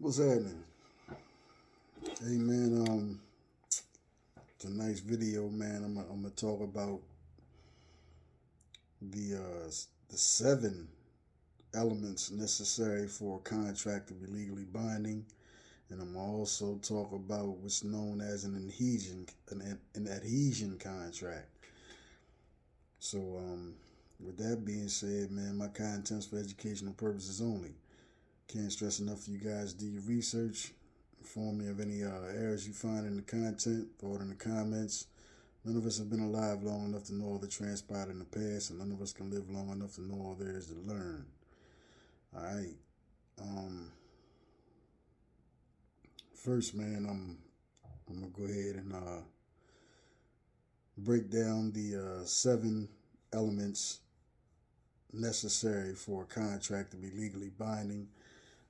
What's happening? Hey man, it's a nice video, man. I'm gonna talk about the seven elements necessary for a contract to be legally binding, and I'm gonna also talk about what's known as an adhesion contract. So, with that being said, man, my content's for educational purposes only. Can't stress enough for you guys to do your research. Inform me of any errors you find in the content. Throw it in the comments. None of us have been alive long enough to know all that transpired in the past, and none of us can live long enough to know all there is to learn. All right. Um, First, man, I'm gonna go ahead and break down the seven elements necessary for a contract to be legally binding.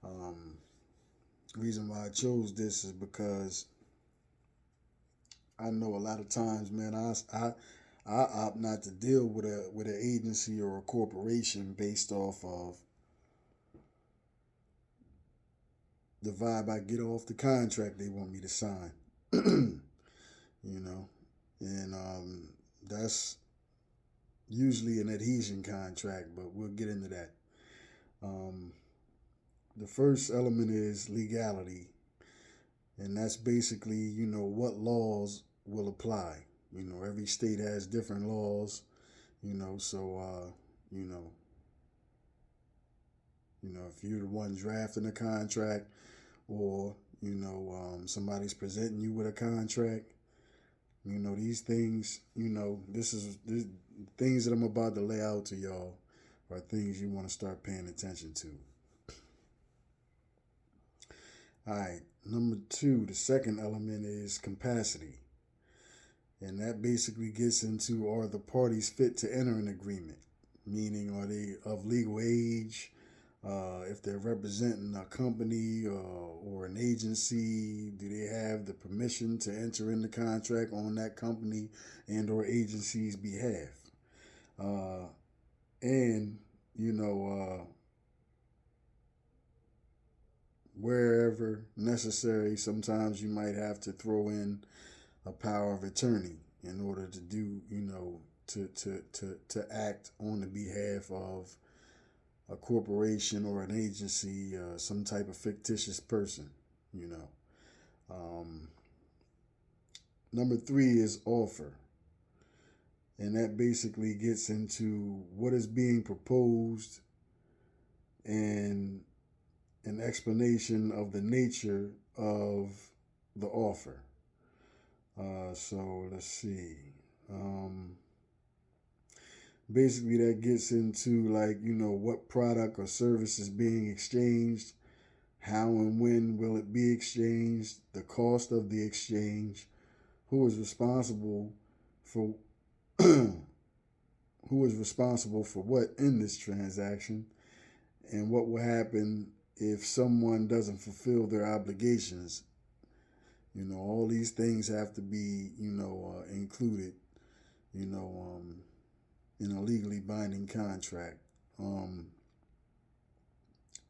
Um, Reason why I chose this is because I know a lot of times, man, I opt not to deal with an agency or a corporation based off of the vibe I get off the contract they want me to sign. You know, and that's usually an adhesion contract, but we'll get into that. Um, the first element is legality, and that's basically what laws will apply. Every state has different laws. So you know if you're the one drafting the contract, or somebody's presenting you with a contract, these things, this things that I'm about to lay out to y'all are things you want to start paying attention to. All right, number two, the second element is capacity. And that basically gets into, are the parties fit to enter an agreement? Meaning, are they of legal age? If they're representing a company or an agency, do they have the permission to enter in the contract on that company and or agency's behalf? Uh, and, wherever necessary, sometimes you might have to throw in a power of attorney in order to do, to act on the behalf of a corporation or an agency, some type of fictitious person, you know. Um, Number three is offer. And that basically gets into what is being proposed and an explanation of the nature of the offer. So let's see. Um, Basically, that gets into, like, what product or service is being exchanged, how and when will it be exchanged, the cost of the exchange, who is responsible for who is responsible for what in this transaction, and what will happen if someone doesn't fulfill their obligations. All these things have to be, included, you know, um, in a legally binding contract, um,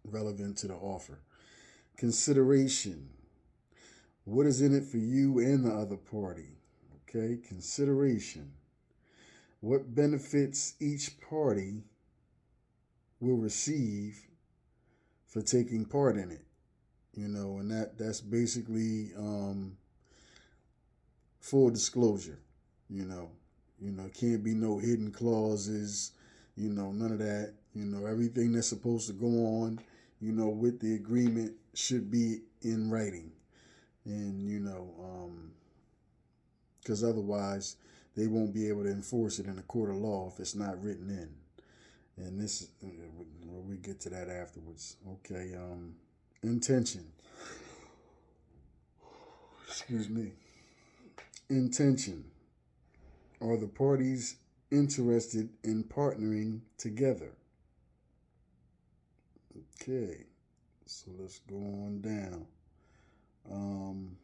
relevant to the offer. Consideration. What is in it for you and the other party? Okay, consideration. What benefits each party will receive for taking part in it? And that's basically full disclosure. You know, can't be no hidden clauses. None of that. Everything that's supposed to go on, with the agreement should be in writing, and because otherwise they won't be able to enforce it in a court of law if it's not written in. And this, we get to that afterwards. Okay. Intention. Excuse me. Intention. Are the parties interested in partnering together? Okay, so let's go on down. Um,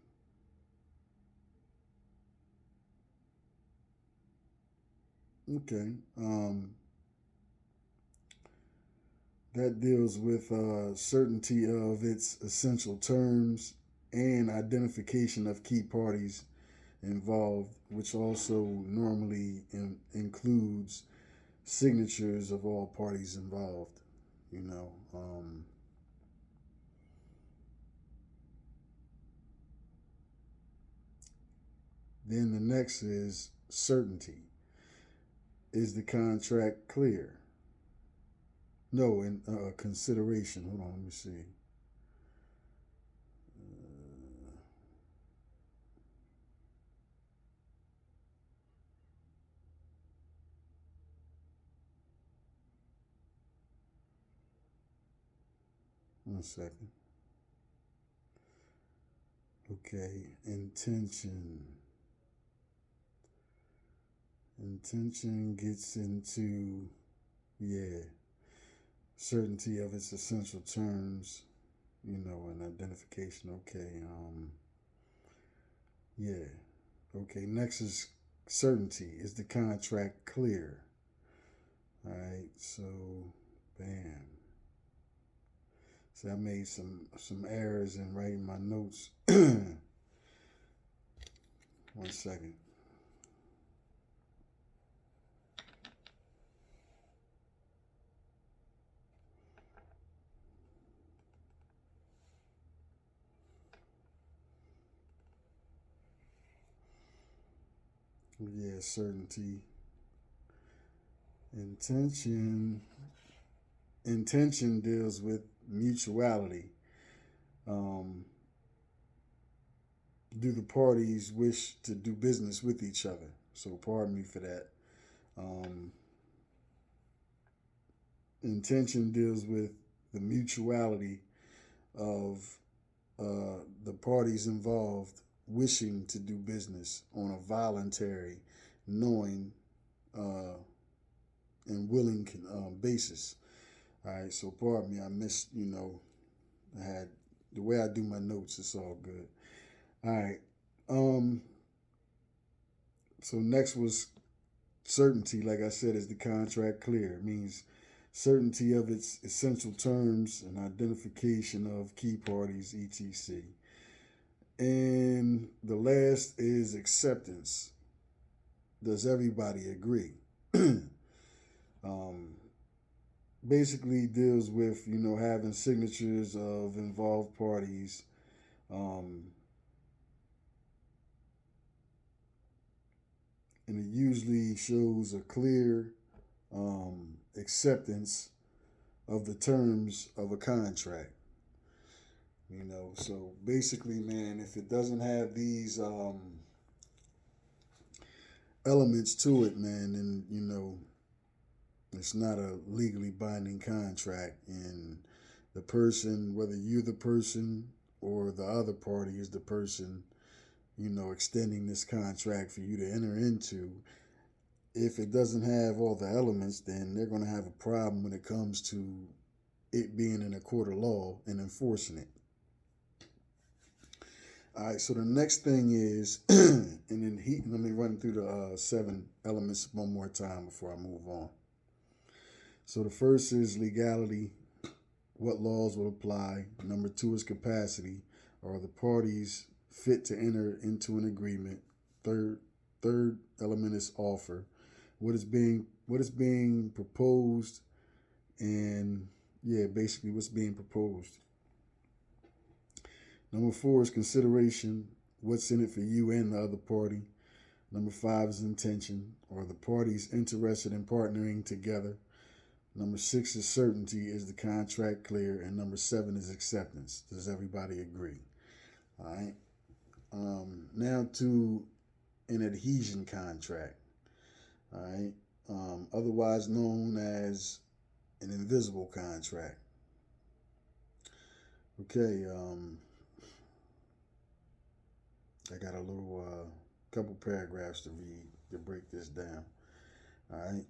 okay. That deals with certainty of its essential terms and identification of key parties involved, which also normally includes signatures of all parties involved. You know, then the next is certainty. Is the contract clear? No, in consideration. Hold on, let me see. 1 second. Okay, intention. Intention gets into, yeah, certainty of its essential terms, and identification. Okay, yeah. Okay, next is certainty. Is the contract clear? All right, so bam. So I made some errors in writing my notes. 1 second. Yeah, certainty. Intention. Intention deals with mutuality. Um, do the parties wish to do business with each other? So pardon me for that. Um, intention deals with the mutuality of the parties involved wishing to do business on a voluntary, knowing, uh, and willing basis. All right, so pardon me, I missed, I had the way I do my notes, it's all good. All right. Um, so next was certainty, like I said, is the contract clear? It means certainty of its essential terms and identification of key parties, etc. And the last is acceptance. Does everybody agree? um, basically deals with having signatures of involved parties, um, and it usually shows a clear acceptance of the terms of a contract. So basically, man, if it doesn't have these elements to it, man, then it's not a legally binding contract, and the person, whether you're the person or the other party is the person, extending this contract for you to enter into, if it doesn't have all the elements, then they're going to have a problem when it comes to it being in a court of law and enforcing it. All right, so the next thing is, and then let me run through the 7 elements one more time before I move on. So the first is legality. What laws will apply? Number 2 is capacity. Are the parties fit to enter into an agreement? Third element is offer. What is being proposed, and basically what's being proposed. Number 4 is consideration. What's in it for you and the other party? Number 5 is intention. Are the parties interested in partnering together? Number 6 is certainty. Is the contract clear? And number 7 is acceptance. Does everybody agree? All right. Now to an adhesion contract. All right. Otherwise known as an invisible contract. Okay. I got a little couple paragraphs to read to break this down. All right.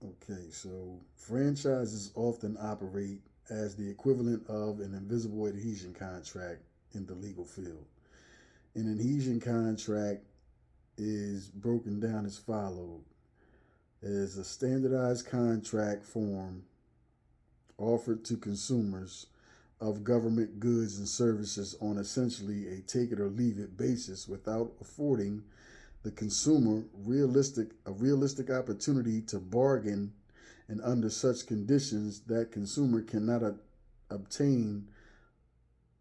Okay, so franchises often operate as the equivalent of an invisible adhesion contract in the legal field. An adhesion contract is broken down as follows: it is a standardized contract form offered to consumers of government goods and services on essentially a take it or leave it basis without affording the consumer a realistic opportunity to bargain, and under such conditions that consumer cannot obtain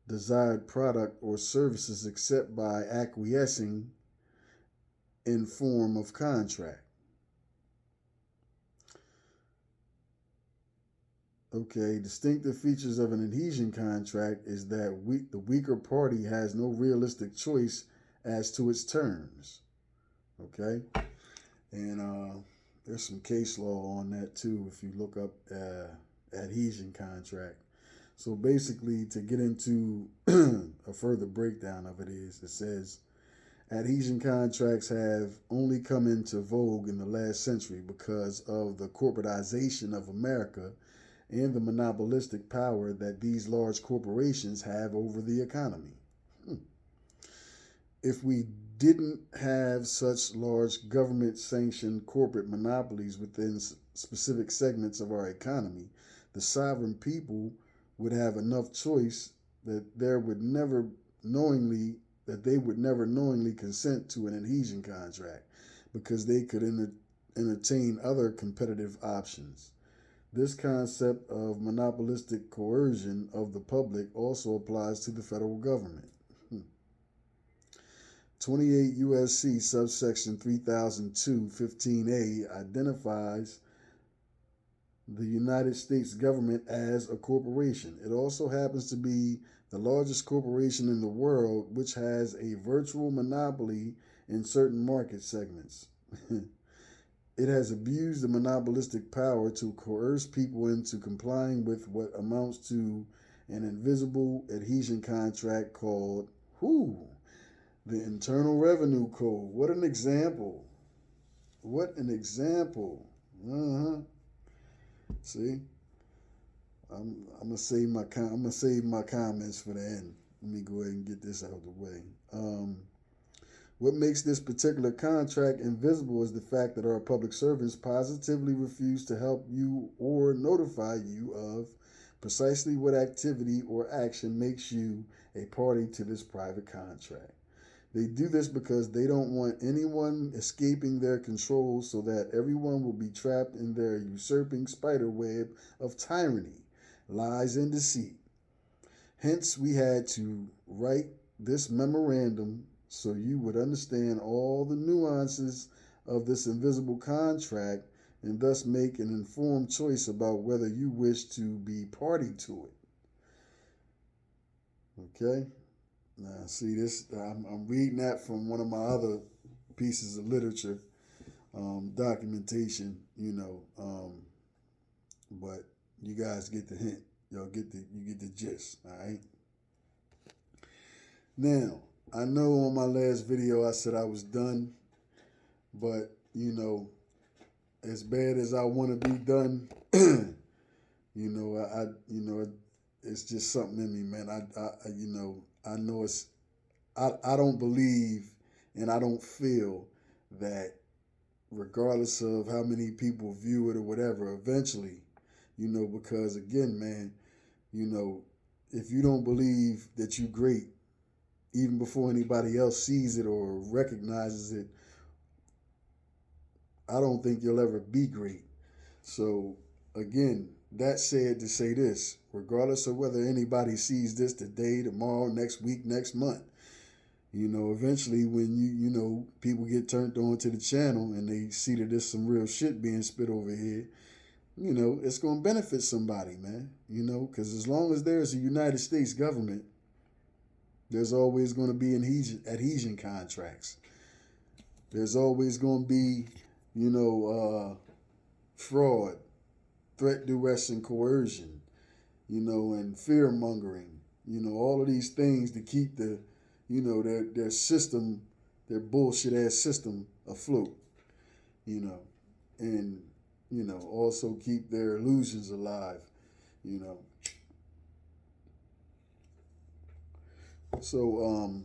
desired product or services except by acquiescing in form of contract. Okay, distinctive features of an adhesion contract is that the weaker party has no realistic choice as to its terms. Okay, and there's some case law on that too if you look up adhesion contract. So basically, to get into a further breakdown of it says adhesion contracts have only come into vogue in the last century because of the corporatization of America and the monopolistic power that these large corporations have over the economy. If we didn't have such large government-sanctioned corporate monopolies within specific segments of our economy, the sovereign people would have enough choice that they would never knowingly consent to an adhesion contract because they could entertain other competitive options. This concept of monopolistic coercion of the public also applies to the federal government. 28 U.S.C. subsection 3002-15A identifies the United States government as a corporation. It also happens to be the largest corporation in the world, which has a virtual monopoly in certain market segments. It has abused the monopolistic power to coerce people into complying with what amounts to an invisible adhesion contract called the Internal Revenue Code. What an example. What an example. See? I'm gonna save my comments for the end. Let me go ahead and get this out of the way. What makes this particular contract invisible is the fact that our public servants positively refuse to help you or notify you of precisely what activity or action makes you a party to this private contract. They do this because they don't want anyone escaping their control, so that everyone will be trapped in their usurping spider web of tyranny, lies, and deceit. Hence, we had to write this memorandum so you would understand all the nuances of this invisible contract and thus make an informed choice about whether you wish to be party to it. Okay? Now, see this, I'm reading that from one of my other pieces of literature, documentation, but you guys get the hint. You get the gist, all right? Now, I know on my last video I said I was done, but, as bad as I want to be done, it's just something in me, man. I know I don't believe and I don't feel that regardless of how many people view it or whatever, eventually, because again, man, if you don't believe that you're great, even before anybody else sees it or recognizes it, I don't think you'll ever be great. So again, that said to say this, regardless of whether anybody sees this today, tomorrow, next week, next month, eventually when people get turned on to the channel and they see that there's some real shit being spit over here, it's going to benefit somebody, man, because as long as there's a United States government, there's always going to be adhesion contracts. There's always going to be, fraud, threat, duress, and coercion, and fear mongering, all of these things to keep their system, their bullshit ass system afloat, and, also keep their illusions alive, So,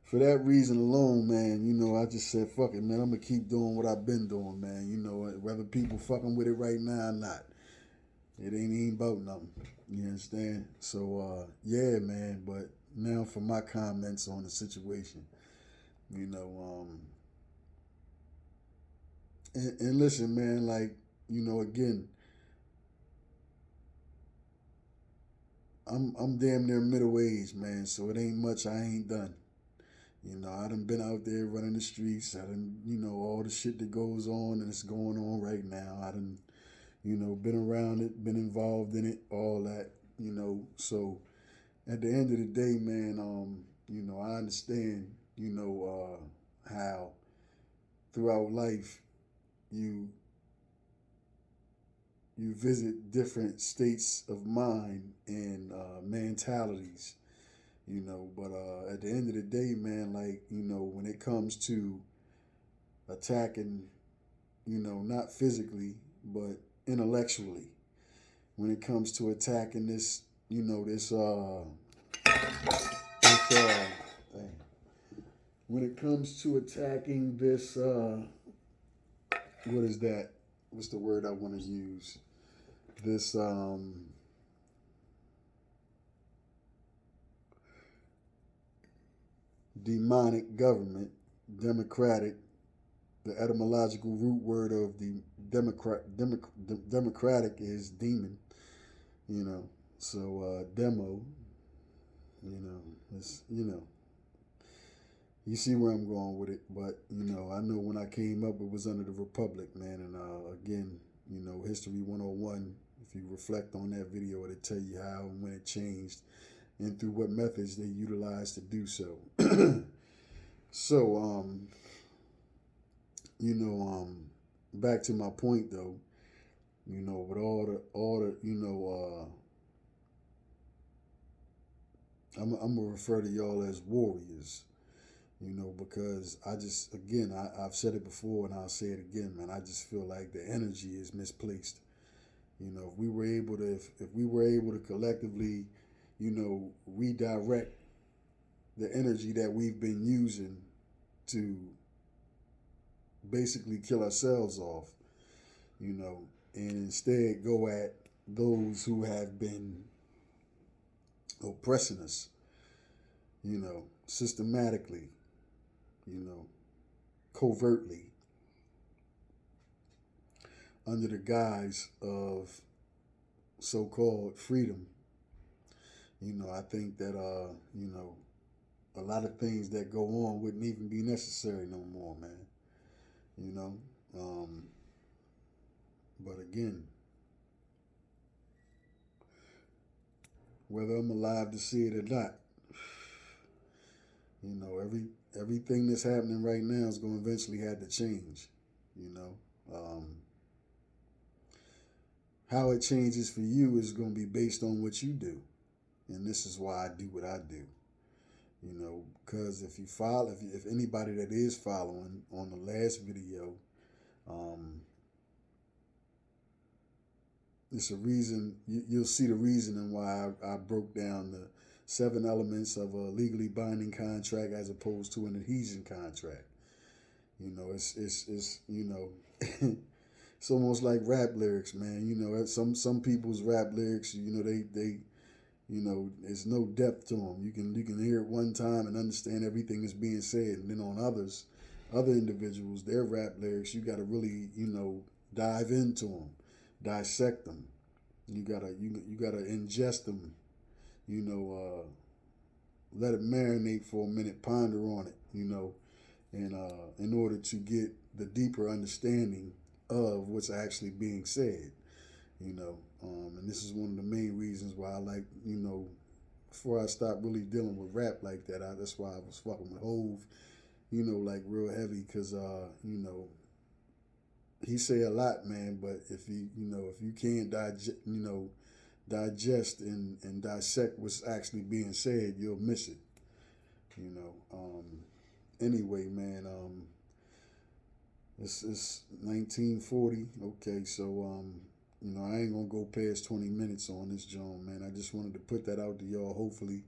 for that reason alone, man, I just said, fuck it, man. I'm going to keep doing what I've been doing, man. Whether people fucking with it right now or not. It ain't even about nothing. You understand? So yeah, man. But now for my comments on the situation. You know, and listen, man. Like again, I'm damn near middle age, man. So it ain't much I ain't done. I done been out there running the streets. I done, all the shit that goes on and it's going on right now. I done, been around it, been involved in it, all that, So at the end of the day, man, I understand, how throughout life you you visit different states of mind and mentalities, But at the end of the day, man, like, when it comes to attacking, not physically, but intellectually, when it comes to attacking this, this thing. When it comes to attacking this, what is that? What's the word I want to use? This, demonic government, democratic, the etymological root word of the democratic is demon, you know. So demo, it's you see where I'm going with it. But I know when I came up, it was under the Republic, man. And again, History 101. If you reflect on that video, it'll tell you how and when it changed and through what methods they utilized to do so. So, back to my point though, with all the, I'm gonna refer to y'all as warriors, because I just, again, I've said it before and I'll say it again, man. I just feel like the energy is misplaced. If we were able to, if we were able to collectively, redirect the energy that we've been using to basically kill ourselves off, and instead go at those who have been oppressing us, systematically, you know, covertly, under the guise of so-called freedom. I think that a lot of things that go on wouldn't even be necessary no more, man. You know, um, but again, whether I'm alive to see it or not, everything that's happening right now is going to eventually have to change. You know, how it changes for you is going to be based on what you do, and this is why I do what I do. Because if you follow, if anybody that is following on the last video, um, it's a reason you'll see the reasoning why I broke down the 7 elements of a legally binding contract as opposed to an adhesion contract. It's it's almost like rap lyrics, man. Some people's rap lyrics, they there's no depth to them. You can hear it one time and understand everything that's being said, and then on other individuals, their rap lyrics, you got to really dive into them, dissect them. You gotta ingest them. Let it marinate for a minute, ponder on it. And in order to get the deeper understanding of what's actually being said. And this is one of the main reasons why I like, before I stopped really dealing with rap like that, that's why I was fucking with Hove, like real heavy, because, he say a lot, man, but if you can't digest and dissect what's actually being said, you'll miss it, you know. Anyway, man, it's 1940. Okay, so I ain't gonna go past 20 minutes on this, John, man. I just wanted to put that out to y'all. Hopefully,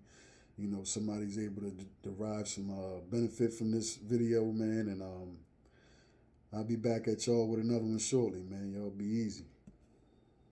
somebody's able to derive some benefit from this video, man. And I'll be back at y'all with another one shortly, man. Y'all be easy.